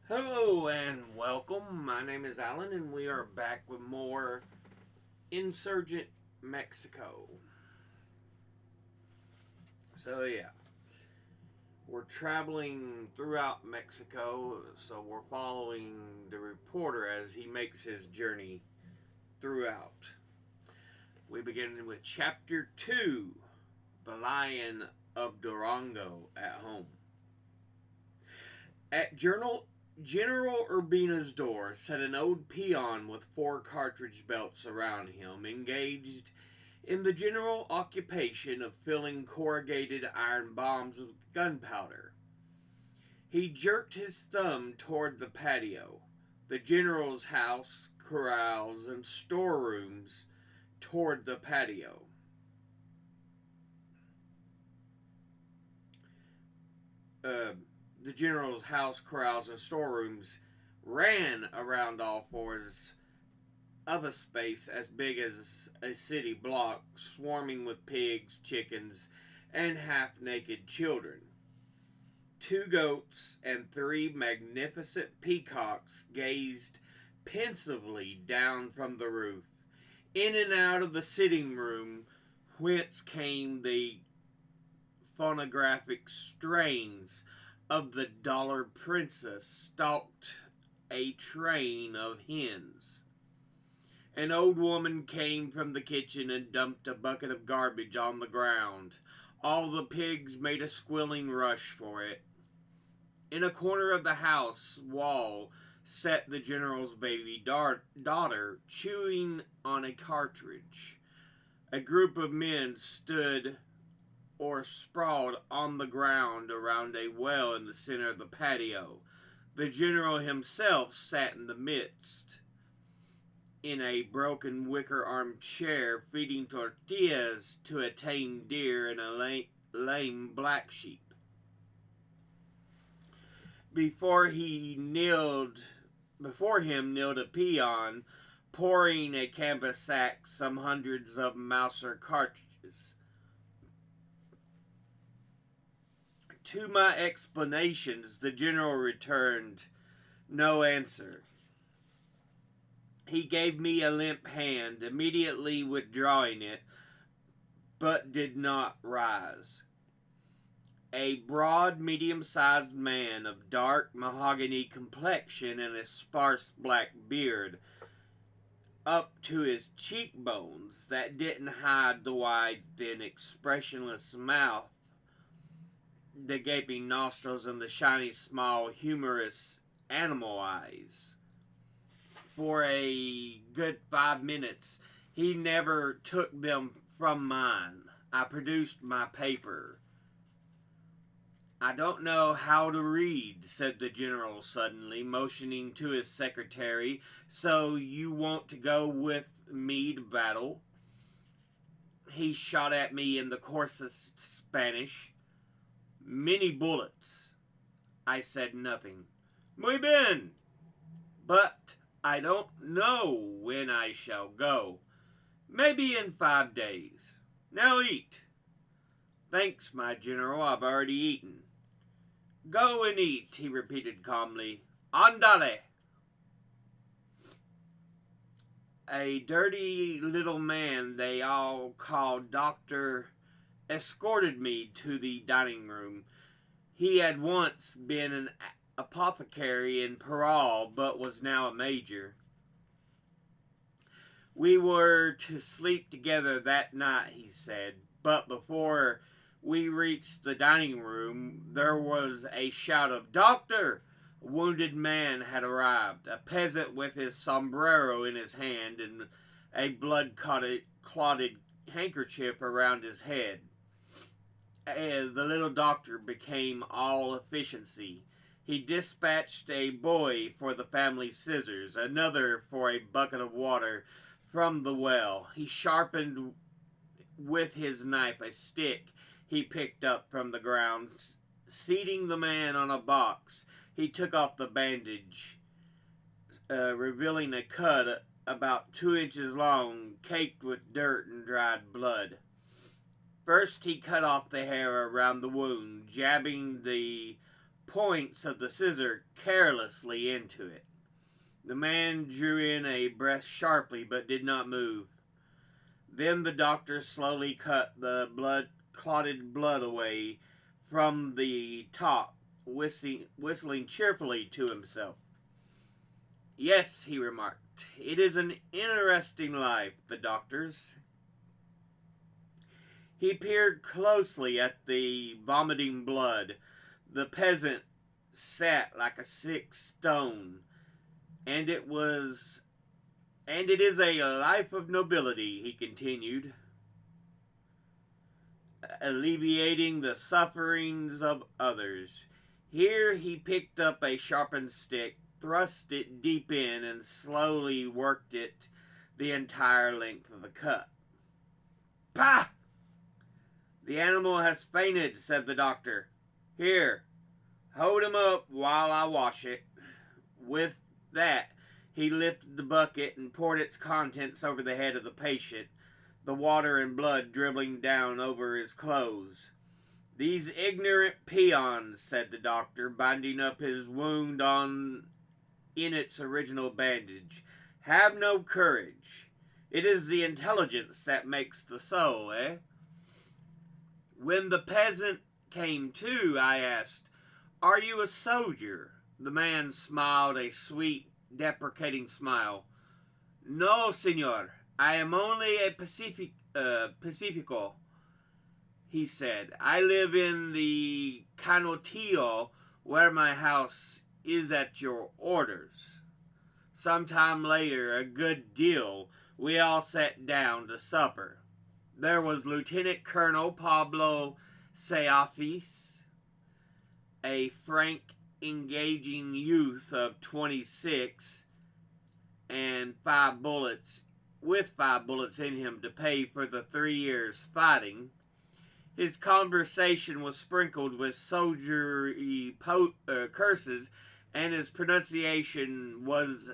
Hello and welcome. My name is Alan, and we are back with more Insurgent Mexico. Yeah, we're traveling throughout Mexico, so we're following the reporter as he makes his journey throughout. We begin with Chapter 2, The Lion of Durango at Home. At General Urbina's door sat an old peon with four cartridge belts around him, engaged in the general occupation of filling corrugated iron bombs with gunpowder. He jerked his thumb toward the patio, the general's house, corrals, and storerooms toward the patio. Uh, the general's house, corrals, and storerooms ran around all fours of a space as big as a city block, swarming with pigs, chickens, and half naked children. Two goats and three magnificent peacocks gazed pensively down from the roof, in and out of the sitting room, whence came the phonographic strains of the Dollar Princess stalked a train of hens. An old woman came from the kitchen and dumped a bucket of garbage on the ground. All the pigs made a squealing rush for it. In a corner of the house wall sat the general's baby daughter, chewing on a cartridge. A group of men stood or sprawled on the ground around a well in the center of the patio. The general himself sat in the midst, in a broken wicker armed chair, feeding tortillas to a tame deer and a lame black sheep. Before he kneeled, Before him kneeled a peon, pouring a canvas sack some hundreds of Mauser cartridges. To my explanations, the general returned no answer. He gave me a limp hand, immediately withdrawing it, but did not rise. A broad, medium-sized man of dark mahogany complexion and a sparse black beard up to his cheekbones that didn't hide the wide, thin, expressionless mouth, the gaping nostrils, and the shiny, small, humorous animal eyes. For a good 5 minutes, he never took them from mine. I produced my paper. "I don't know how to read," said the general suddenly, motioning to his secretary. "So you want to go with me to battle?" He shot at me in the coarsest Spanish. "Many bullets." I said nothing. "Muy bien, but I don't know when I shall go. Maybe in 5 days. Now eat." "Thanks, my general, I've already eaten." "Go and eat," he repeated calmly. "Andale." A dirty little man they all called Doctor escorted me to the dining room. He had once been an apothecary in Parral, but was now a major. We were to sleep together that night, he said, but before we reached the dining room, there was a shout of "Doctor!" A wounded man had arrived, a peasant with his sombrero in his hand and a blood-clotted handkerchief around his head. The little doctor became all efficiency. He dispatched a boy for the family scissors, another for a bucket of water from the well. He sharpened with his knife a stick he picked up from the ground. Seating the man on a box, he took off the bandage, revealing a cut about 2 inches long, caked with dirt and dried blood. First, he cut off the hair around the wound, jabbing the points of the scissor carelessly into it. The man drew in a breath sharply but did not move. Then the doctor slowly cut the clotted blood away from the top, whistling cheerfully to himself. Yes, he remarked, it is an interesting life, the doctor's. He peered closely at the vomiting blood. The peasant sat like a sick stone, and it is a life of nobility, he continued, alleviating the sufferings of others. Here he picked up a sharpened stick, thrust it deep in, and slowly worked it the entire length of the cut. Pah! The animal has fainted, said the doctor. Here, hold him up while I wash it. With that, he lifted the bucket and poured its contents over the head of the patient, the water and blood dribbling down over his clothes. These ignorant peons, said the doctor, binding up his wound in its original bandage, have no courage. It is the intelligence that makes the soul, eh? When the peasant came to, I asked, Are you a soldier? The man smiled a sweet, deprecating smile. No, senor, I am only a Pacifico, he said. I live in the Canotillo, where my house is at your orders. Some time later, a good deal, we all sat down to supper. There was Lieutenant Colonel Pablo Seafis, a frank, engaging youth of 26, and 5 bullets in him to pay for the 3 years fighting. His conversation was sprinkled with soldierly curses, and his pronunciation was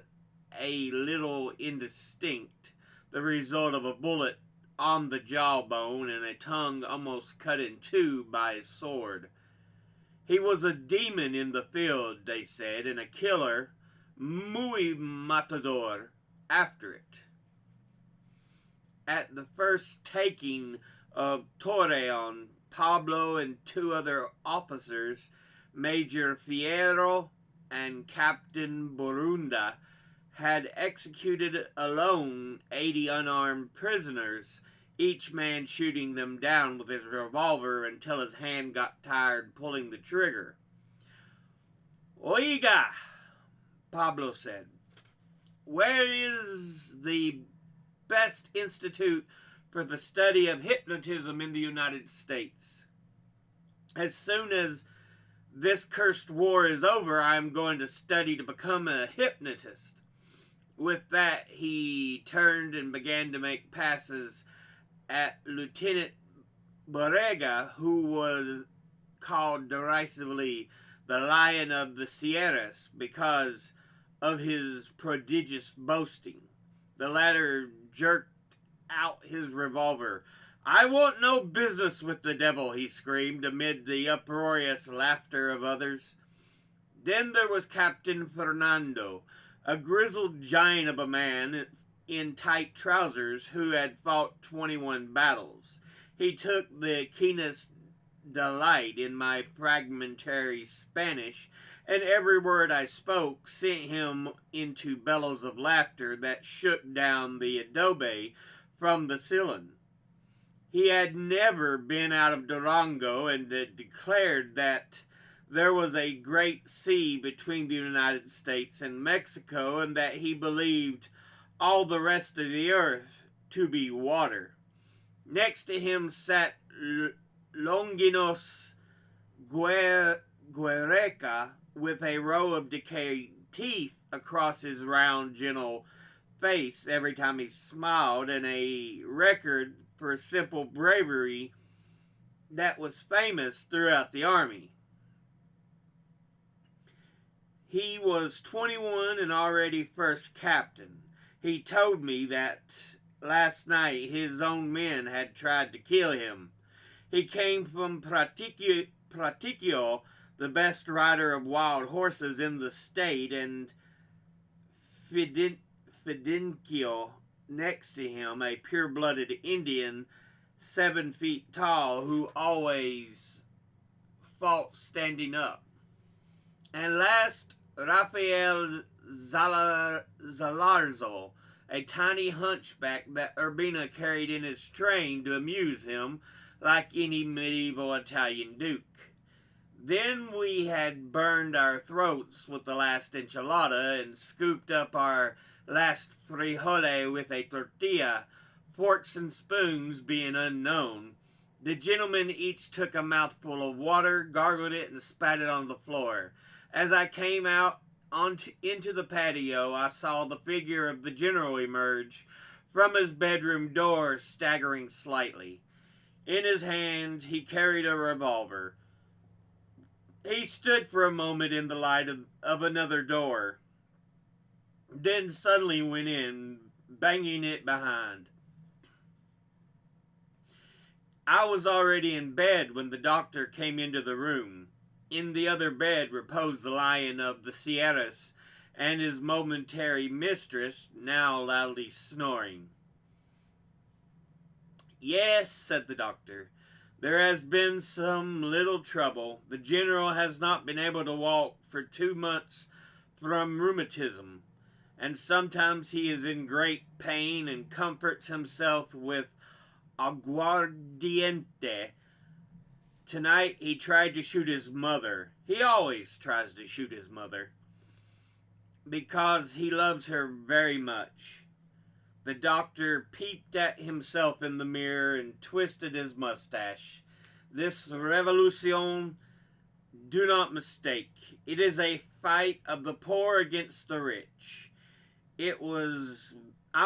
a little indistinct, the result of a bullet on the jawbone and a tongue almost cut in two by a sword. He was a demon in the field, they said, and a killer, muy matador, after it. At the first taking of Torreon, Pablo and 2 other officers, Major Fierro and Captain Borunda, had executed alone 80 unarmed prisoners, each man shooting them down with his revolver until his hand got tired pulling the trigger. Oiga, Pablo said, where is the best institute for the study of hypnotism in the United States? As soon as this cursed war is over, I am going to study to become a hypnotist. With that, he turned and began to make passes at Lieutenant Borrega, who was called derisively the Lion of the Sierras because of his prodigious boasting. The latter jerked out his revolver. I want no business with the devil, he screamed amid the uproarious laughter of others. Then there was Captain Fernando, a grizzled giant of a man in tight trousers who had fought 21 battles. He took the keenest delight in my fragmentary Spanish, and every word I spoke sent him into bellows of laughter that shook down the adobe from the ceiling. He had never been out of Durango and had declared that there was a great sea between the United States and Mexico, and that he believed all the rest of the earth to be water. Next to him sat Longinos Guereca with a row of decayed teeth across his round, gentle face every time he smiled, and a record for simple bravery that was famous throughout the army. He was 21 and already first captain. He told me that last night his own men had tried to kill him. He came from Praticchio, the best rider of wild horses in the state, and Fidencio next to him, a pure-blooded Indian, 7 feet tall, who always fought standing up. And last, Rafael Zalarzo, a tiny hunchback that Urbina carried in his train to amuse him like any medieval Italian duke. Then we had burned our throats with the last enchilada and scooped up our last frijole with a tortilla, forks and spoons being unknown. The gentlemen each took a mouthful of water, gargled it, and spat it on the floor. As I came out into the patio, I saw the figure of the general emerge from his bedroom door, staggering slightly. In his hand, he carried a revolver. He stood for a moment in the light of another door, then suddenly went in, banging it behind. I was already in bed when the doctor came into the room. In the other bed reposed the lion of the Sierras and his momentary mistress, now loudly snoring. "Yes," said the doctor, "there has been some little trouble. The general has not been able to walk for 2 months from rheumatism, and sometimes he is in great pain and comforts himself with aguardiente. Tonight he tried to shoot his mother. He always tries to shoot his mother, because he loves her very much." The doctor peeped at himself in the mirror and twisted his mustache. "This revolution, do not mistake. It is a fight of the poor against the rich. I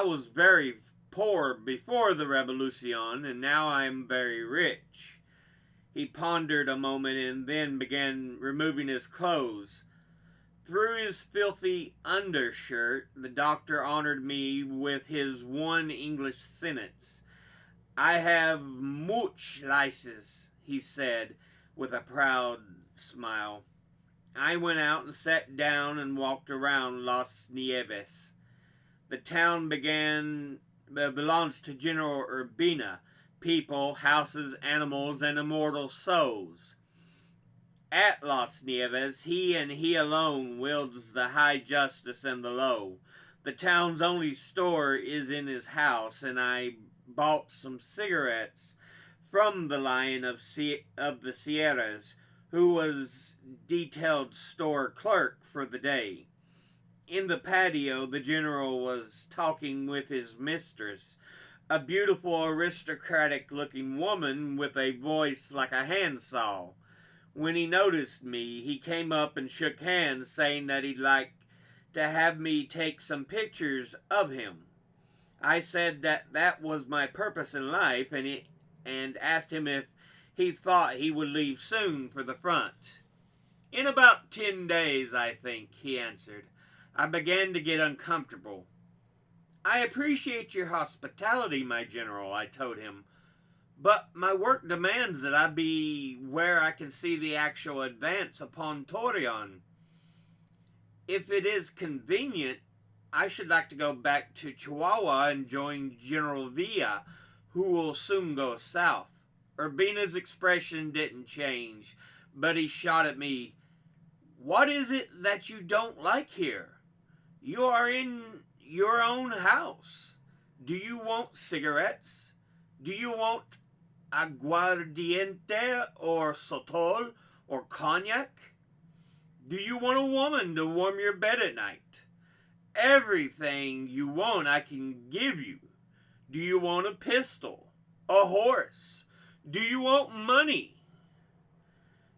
was very poor before the revolution, and now I am very rich." He pondered a moment and then began removing his clothes. Through his filthy undershirt, the doctor honored me with his one English sentence. "I have much lices," he said with a proud smile. I went out and sat down and walked around Las Nieves. The town belongs to General Urbina. People, houses, animals, and immortal souls. At Las Nieves, he and he alone wields the high justice and the low. The town's only store is in his house, and I bought some cigarettes from the lion of the Sierras, who was detailed store clerk for the day. In the patio, the general was talking with his mistress, a beautiful aristocratic-looking woman with a voice like a handsaw. When he noticed me, he came up and shook hands, saying that he'd like to have me take some pictures of him. I said that was my purpose in life, and asked him if he thought he would leave soon for the front. "In about 10 days, I think," he answered. I began to get uncomfortable. "I appreciate your hospitality, my general," I told him, "but my work demands that I be where I can see the actual advance upon Torreon. If it is convenient, I should like to go back to Chihuahua and join General Villa, who will soon go south." Urbina's expression didn't change, but he shot at me. "What is it that you don't like here? You are in your own house. Do you want cigarettes? Do you want aguardiente or sotol or cognac? Do you want a woman to warm your bed at night? Everything you want I can give you. Do you want a pistol? A horse? Do you want money?"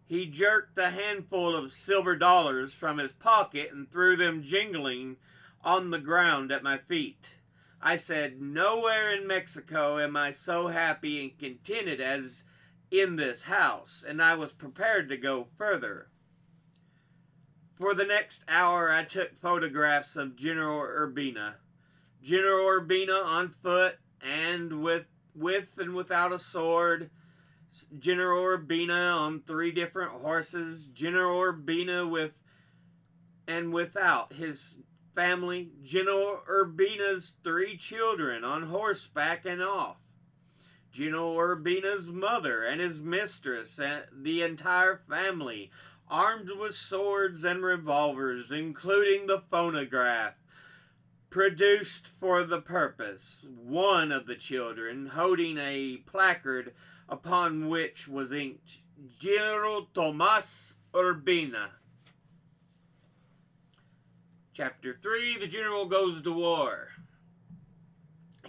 He jerked a handful of silver dollars from his pocket and threw them jingling on the ground at my feet. I said, "Nowhere in Mexico am I so happy and contented as in this house," and I was prepared to go further. For the next hour I took photographs of General Urbina. General Urbina on foot and with and without a sword, General Urbina on 3 different horses, General Urbina with and without his family, General Urbina's 3 children on horseback and off, General Urbina's mother and his mistress and the entire family, armed with swords and revolvers, including the phonograph produced for the purpose. One of the children holding a placard upon which was inked General Tomas Urbina. Chapter 3, the General Goes to War.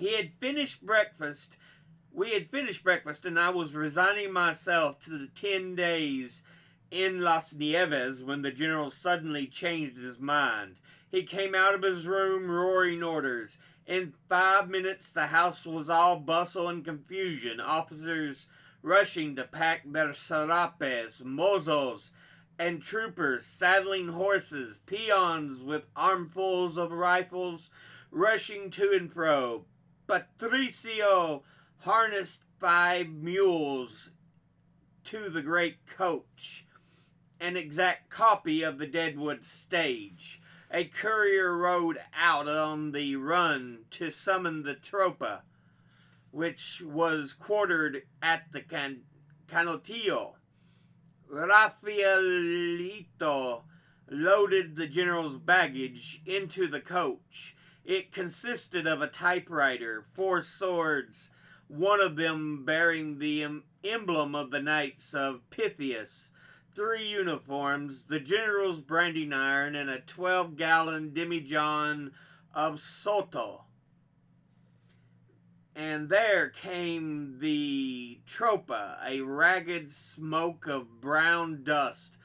We had finished breakfast, and I was resigning myself to the 10 days in Las Nieves when the General suddenly changed his mind. He came out of his room roaring orders. In 5 minutes the house was all bustle and confusion, officers rushing to pack their serapes, mozos, and troopers saddling horses, peons with armfuls of rifles rushing to and fro. Patricio harnessed 5 mules to the great coach, an exact copy of the Deadwood stage. A courier rode out on the run to summon the tropa, which was quartered at the Canotillo. Rafaelito loaded the General's baggage into the coach. It consisted of a typewriter, 4 swords, one of them bearing the emblem of the Knights of Pythias, 3 uniforms, the General's branding iron, and a 12-gallon demijohn of Soto. And there came the tropa, a ragged smoke of brown dust.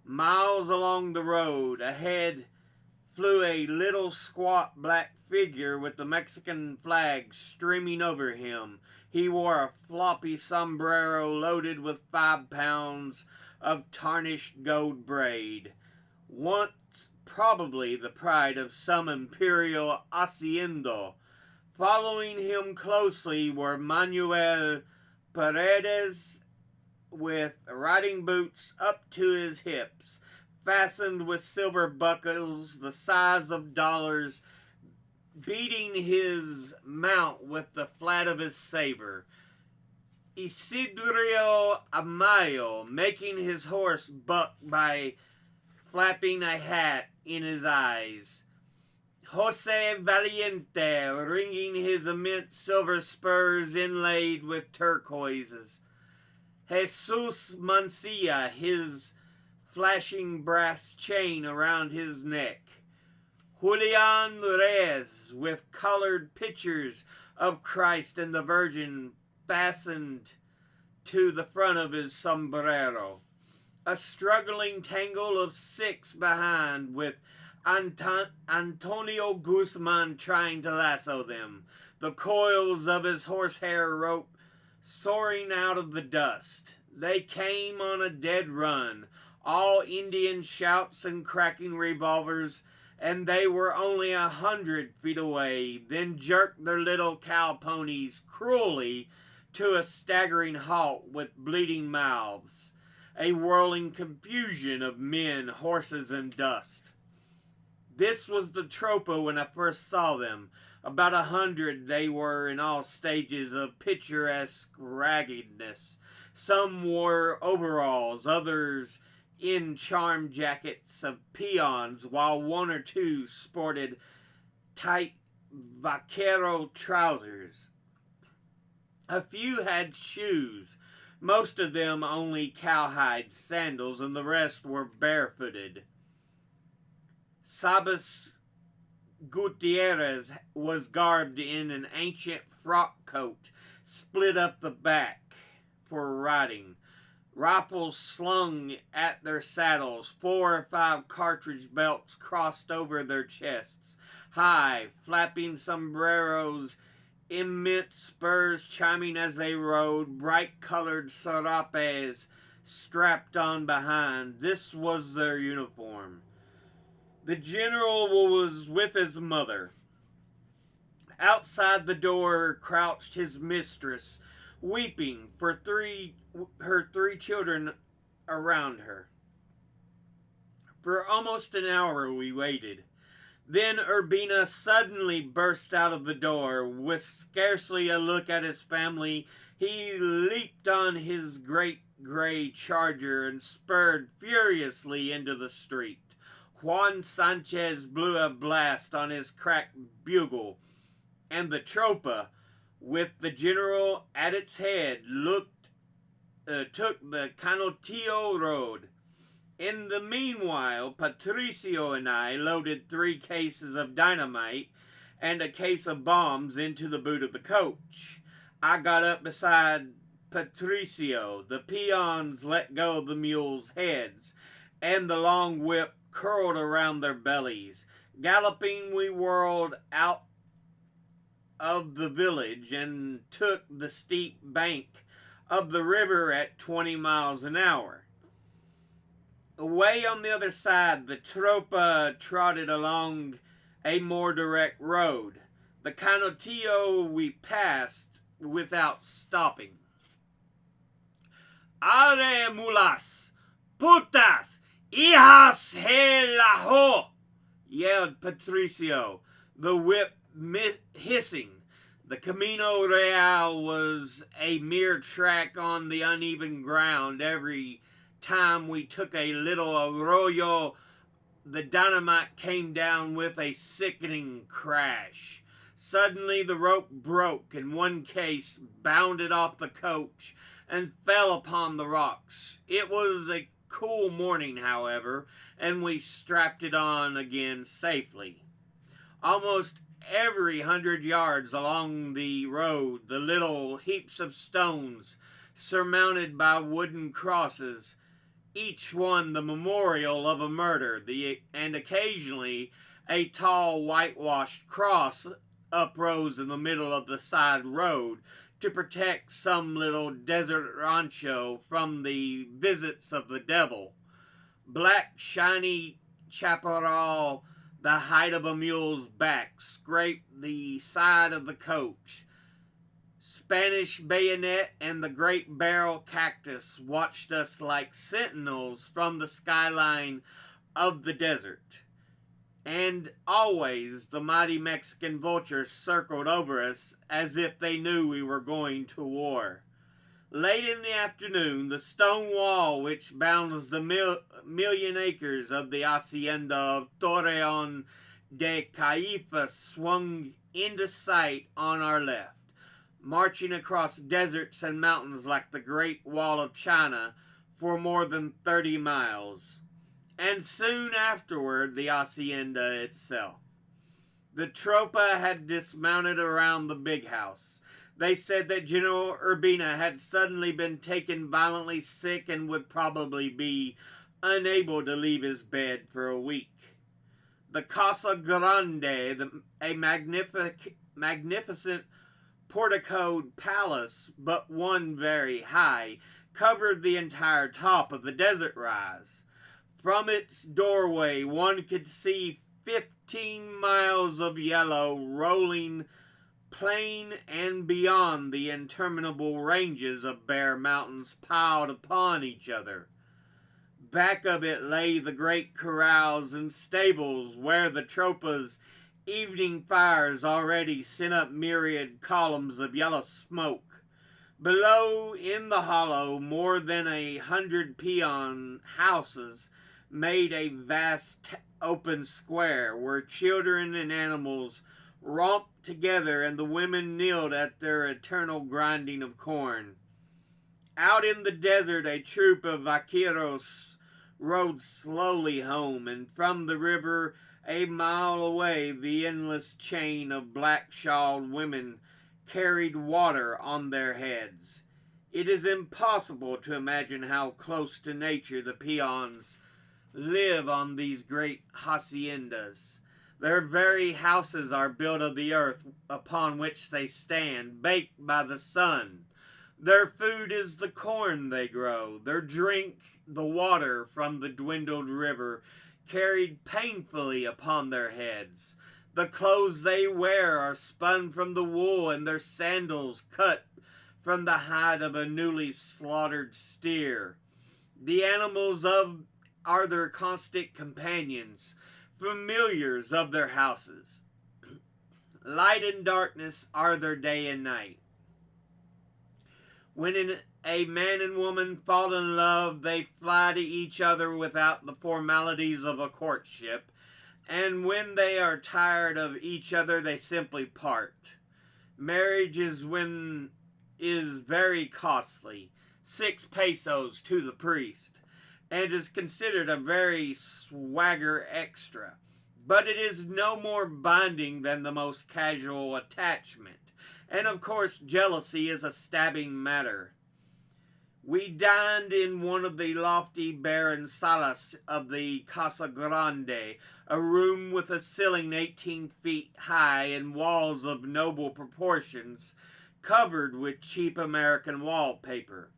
Miles along the road, ahead flew a little squat black figure with the Mexican flag streaming over him. He wore a floppy sombrero loaded with 5 pounds of tarnished gold braid, once probably the pride of some imperial hacienda. Following him closely were Manuel Paredes with riding boots up to his hips, fastened with silver buckles the size of dollars, beating his mount with the flat of his saber. Isidro Amayo, making his horse buck by flapping a hat in his eyes. Jose Valiente, ringing his immense silver spurs inlaid with turquoises. Jesus Mancia, his flashing brass chain around his neck. Julian Reyes, with colored pictures of Christ and the Virgin fastened to the front of his sombrero. A struggling tangle of 6 behind, with Antonio Guzman trying to lasso them, the coils of his horsehair rope soaring out of the dust. They came on a dead run, all Indian shouts and cracking revolvers, and they were only 100 feet away, then jerked their little cow ponies cruelly to a staggering halt with bleeding mouths, a whirling confusion of men, horses, and dust. This was the tropa when I first saw them. About 100 they were in all stages of picturesque raggedness. Some wore overalls, others in charm jackets of peons, while 1 or 2 sported tight vaquero trousers. A few had shoes, most of them only cowhide sandals, and the rest were barefooted. Sabas Gutierrez was garbed in an ancient frock coat, split up the back for riding. Rifles slung at their saddles, 4 or 5 cartridge belts crossed over their chests. High, flapping sombreros, immense spurs chiming as they rode, bright-colored serapes strapped on behind. This was their uniform. The General was with his mother. Outside the door crouched his mistress, weeping for her three children around her. For almost an hour we waited. Then Urbina suddenly burst out of the door. With scarcely a look at his family, he leaped on his great gray charger and spurred furiously into the street. Juan Sanchez blew a blast on his cracked bugle, and the tropa, with the general at its head, took the Canotillo road. In the meanwhile, Patricio and I loaded 3 cases of dynamite and a case of bombs into the boot of the coach. I got up beside Patricio. The peons let go of the mules' heads, and the long whip curled around their bellies. Galloping, we whirled out of the village and took the steep bank of the river at 20 miles an hour. Away on the other side, the tropa trotted along a more direct road. The Canotillo we passed without stopping. "Arre, mulas! Putas! Hijas de la ho!" yelled Patricio, the whip hissing. The Camino Real was a mere track on the uneven ground. Every time we took a little arroyo, the dynamite came down with a sickening crash. Suddenly the rope broke, and one case bounded off the coach and fell upon the rocks. It was a cool morning, however, and we strapped it on again safely. Almost every 100 yards along the road, the little heaps of stones surmounted by wooden crosses, each one the memorial of a murder, and occasionally a tall whitewashed cross uprose in the middle of the side road to protect some little desert rancho from the visits of the devil. Black, shiny chaparral, the height of a mule's back, scraped the side of the coach. Spanish bayonet and the great barrel cactus watched us like sentinels from the skyline of the desert. And always the mighty Mexican vultures circled over us as if they knew we were going to war. Late in the afternoon, the stone wall which bounds the million acres of the hacienda of Torreon de Caifas swung into sight on our left, marching across deserts and mountains like the Great Wall of China for more than 30 miles. And soon afterward, the hacienda itself. The tropa had dismounted around the big house. They said that General Urbina had suddenly been taken violently sick and would probably be unable to leave his bed for a week. The Casa Grande, a magnificent porticoed palace, but one very high, covered the entire top of the desert rise. From its doorway, one could see 15 miles of yellow rolling plain and beyond the interminable ranges of bare mountains piled upon each other. Back of it lay the great corrals and stables where the tropa's evening fires already sent up myriad columns of yellow smoke. Below, in the hollow, more than 100 peon houses made a vast open square where children and animals romped together and the women kneeled at their eternal grinding of corn. Out in the desert, a troop of vaqueros rode slowly home, and from the river a mile away the endless chain of black-shawled women carried water on their heads. It is impossible to imagine how close to nature the peons live on these great haciendas. Their very houses are built of the earth upon which they stand, baked by the sun. Their food is the corn they grow, their drink the water from the dwindled river, carried painfully upon their heads. The clothes they wear are spun from the wool, and their sandals cut from the hide of a newly slaughtered steer. The animals are their constant companions, familiars of their houses. Light and darkness are their day and night. When a man and woman fall in love, they fly to each other without the formalities of a courtship, and when they are tired of each other, they simply part. Marriage is very costly, 6 pesos to the priest, and is considered a very swagger extra. But it is no more binding than the most casual attachment. And of course, jealousy is a stabbing matter. We dined in one of the lofty barren salas of the Casa Grande, a room with a ceiling 18 feet high and walls of noble proportions, covered with cheap American wallpaper.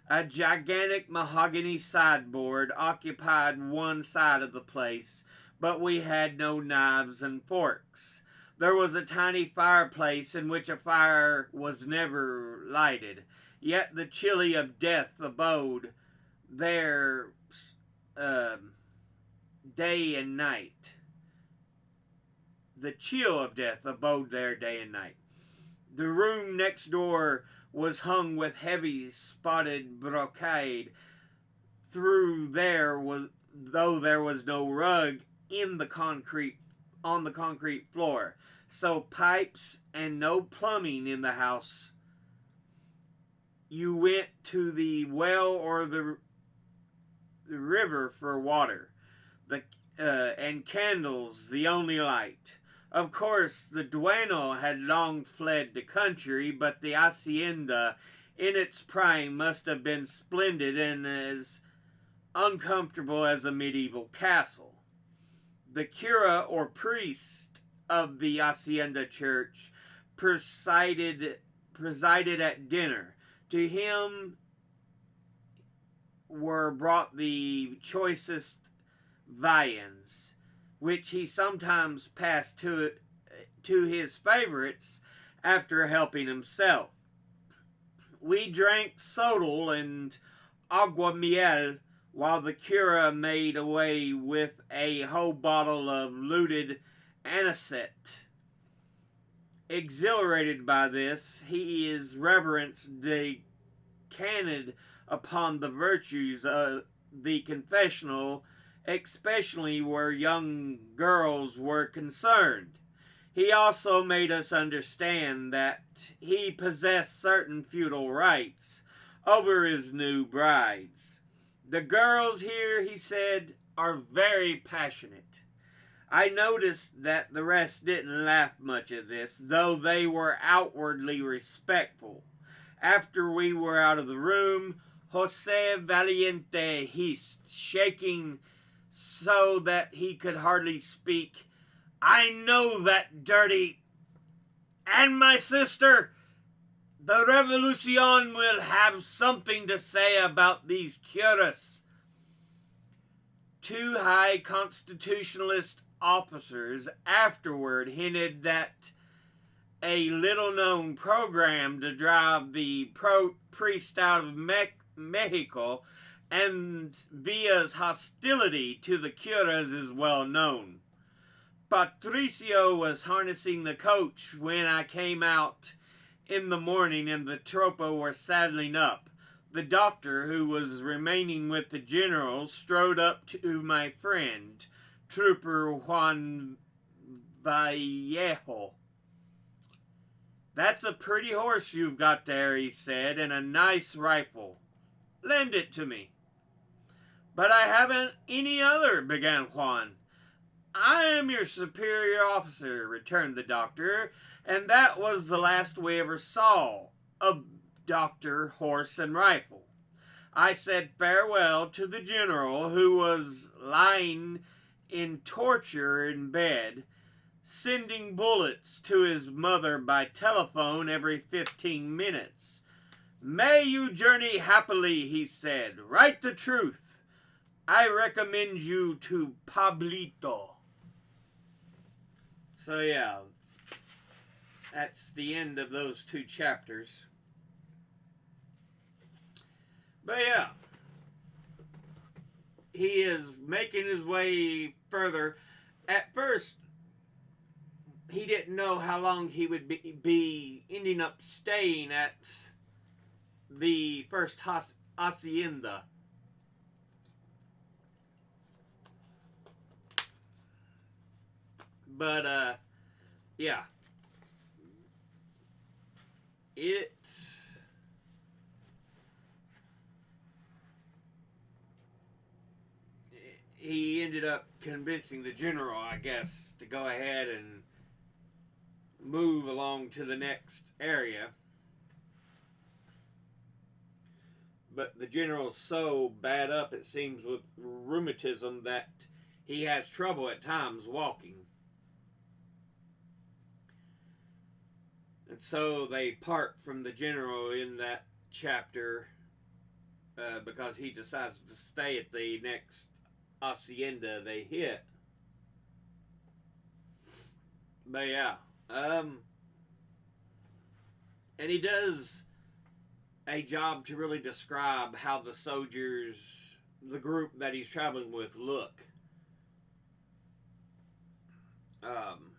A gigantic mahogany sideboard occupied one side of the place, but we had no knives and forks. There was a tiny fireplace in which a fire was never lighted, yet the chili of death abode there day and night. The chill of death abode there day and night. The room next door was hung with heavy spotted brocade, though there was no rug on the concrete floor. So pipes and no plumbing in the house. You went to the well or the river for water, and candles the only light. Of course, the dueño had long fled the country, but the hacienda in its prime must have been splendid and as uncomfortable as a medieval castle. The cura or priest of the hacienda church presided at dinner. To him were brought the choicest viands, which he sometimes passed to his favorites after helping himself. We drank sodal and aguamiel while the cura made away with a whole bottle of looted anisette. Exhilarated by this, his reverence descanted upon the virtues of the confessional, especially where young girls were concerned. He also made us understand that he possessed certain feudal rights over his new brides. The girls here, he said, are very passionate. I noticed that the rest didn't laugh much at this, though they were outwardly respectful. After we were out of the room, Jose Valiente hissed, shaking so that he could hardly speak, "I know that dirty... And my sister, the Revolucion will have something to say about these curas." Two high constitutionalist officers afterward hinted that a little-known program to drive the priest out of Mexico and Villa's hostility to the curas is well known. Patricio was harnessing the coach when I came out in the morning and the tropa were saddling up. The doctor, who was remaining with the general, strode up to my friend, Trooper Juan Vallejo. "That's a pretty horse you've got there," he said, "and a nice rifle. Lend it to me." "But I haven't any other," began Juan. "I am your superior officer," returned the doctor, and that was the last we ever saw of doctor, horse, and rifle. I said farewell to the general, who was lying in torture in bed, sending bullets to his mother by telephone every 15 minutes. "May you journey happily," he said. "Write the truth. I recommend you to Pablito." So yeah, that's the end of those 2 chapters. But yeah, he is making his way further. At first, he didn't know how long he would be ending up staying at the first hacienda. But yeah, it he ended up convincing the general, I guess, to go ahead and move along to the next area. But the general's so bad up, it seems, with rheumatism that he has trouble at times walking. And so they part from the general in that chapter because he decides to stay at the next hacienda they hit. But yeah, and he does a job to really describe how the soldiers, the group that he's traveling with, look. Um,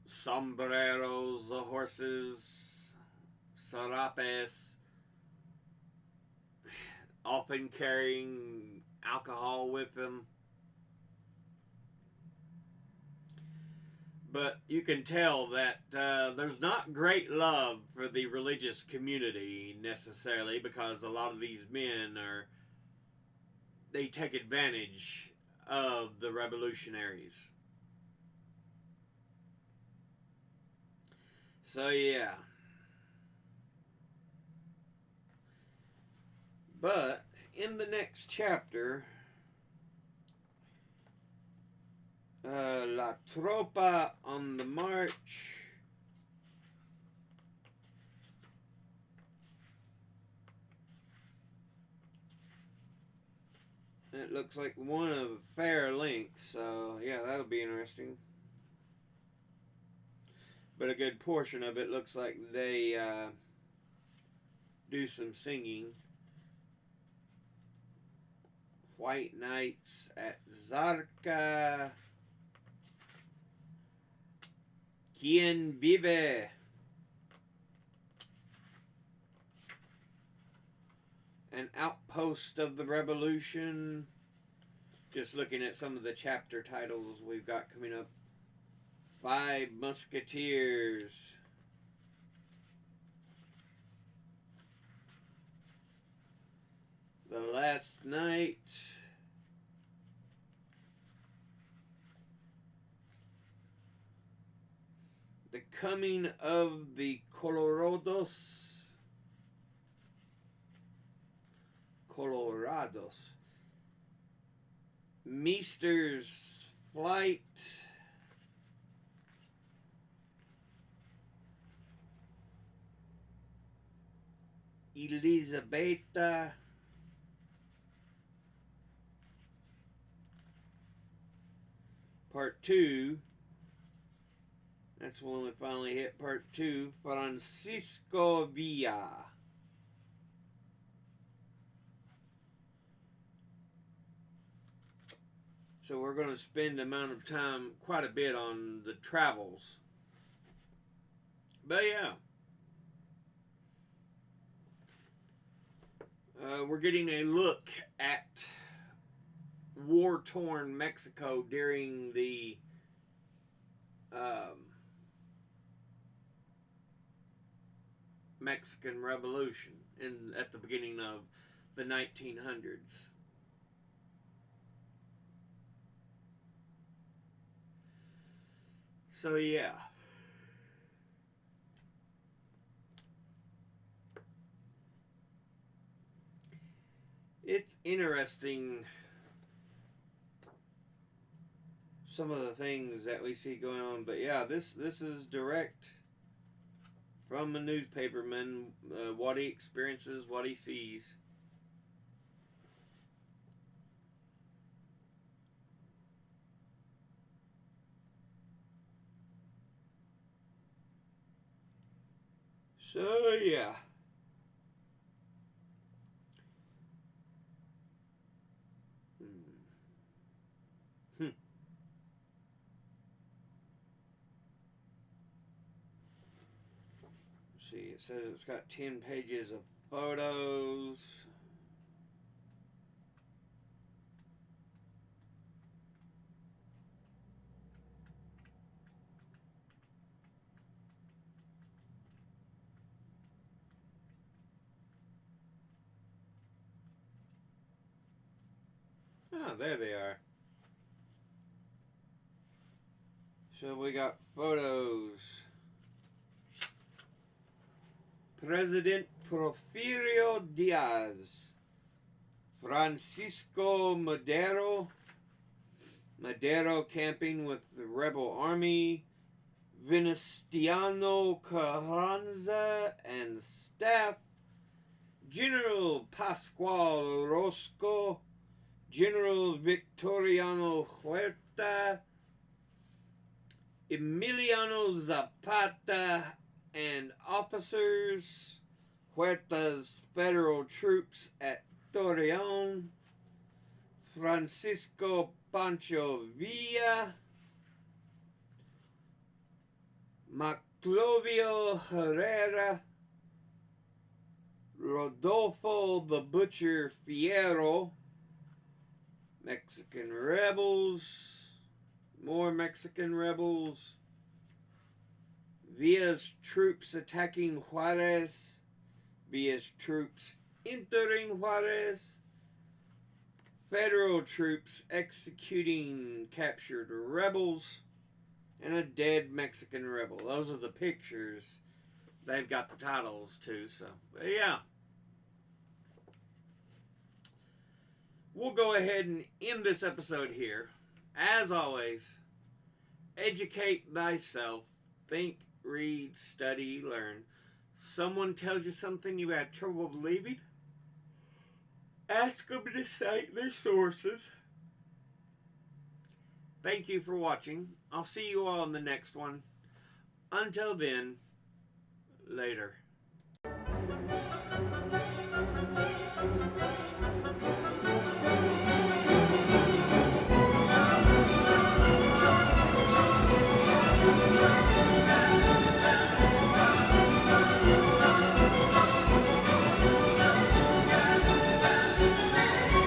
Sombreros, horses, sarapes, often carrying alcohol with them. But you can tell that there's not great love for the religious community necessarily, because a lot of these men they take advantage of the revolutionaries. So yeah. But in the next chapter, La Tropa on the March. It looks like one of fair length, so yeah, that'll be interesting. But a good portion of it looks like they do some singing. White Knights at Zarca. Quien vive? An outpost of the revolution. Just looking at some of the chapter titles we've got coming up. Five Musketeers. The Last Night. The Coming of the Colorados. Meester's Flight. Elizabetta. Part 2. That's when we finally hit part 2. Francisco Villa. So we're going to spend the amount of time quite a bit on the travels. But yeah. We're getting a look at war-torn Mexico during the Mexican Revolution at the beginning of the 1900s. So yeah. It's interesting, some of the things that we see going on, but yeah, this is direct from a newspaperman, what he experiences, what he sees. So yeah. see, it says it's got 10 pages of photos. Oh, there they are. So we got photos. President Porfirio Diaz, Francisco Madero camping with the rebel army, Venustiano Carranza and staff, General Pascual Rosco, General Victoriano Huerta, Emiliano Zapata, and officers, Huerta's federal troops at Torreon, Francisco Pancho Villa, Maclovio Herrera, Rodolfo the Butcher Fierro, Mexican rebels, more Mexican rebels, Villa's troops attacking Juarez, Villa's troops entering Juarez, federal troops executing captured rebels, and a dead Mexican rebel. Those are the pictures. They've got the titles too, so yeah. We'll go ahead and end this episode here. As always, educate thyself. Think, read, study, learn. Someone tells you something you had trouble believing, ask them to cite their sources. Thank you for watching. I'll see you all in the next one. Until then, later.